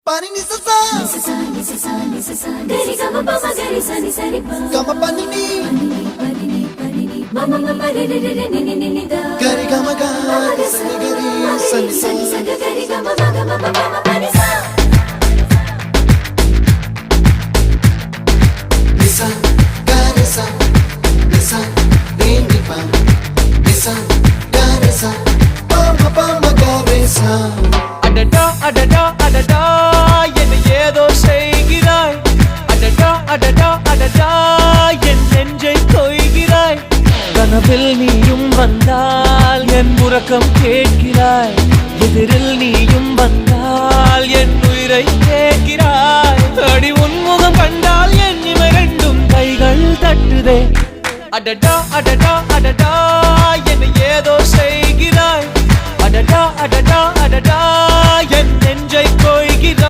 Pani ni sa sa gari gama pa ma gari sa ni sa ri pa gama pani ni mama mama re re re ni ni ni da gari gama ga sa ni gari sa ni sa gari gama ma gama mama pani sa nisa gari sa nisa re ni pa nisa gari sa pa ma gari sa அடடா அடடா அடடா என்ன ஏதோ செய்கிறாய் அடடா அடடா அடடா என் நெஞ்சை கொய்கிறாய் கனவில் நீயும் வந்தால் என் உறக்கம் கேட்கிறாய் எதிரில் நீயும் வந்தால் என் உயிரை கேட்கிறாய் அடி உன்முகம் கண்டால் என் இமை ரெண்டும் கைகள் தட்டுதே அடடா அடடா அடடா என்ன ஏதோ செய்கிறாய் அடடா அடடா அடடா என் நெஞ்சை கொய்கிறாய்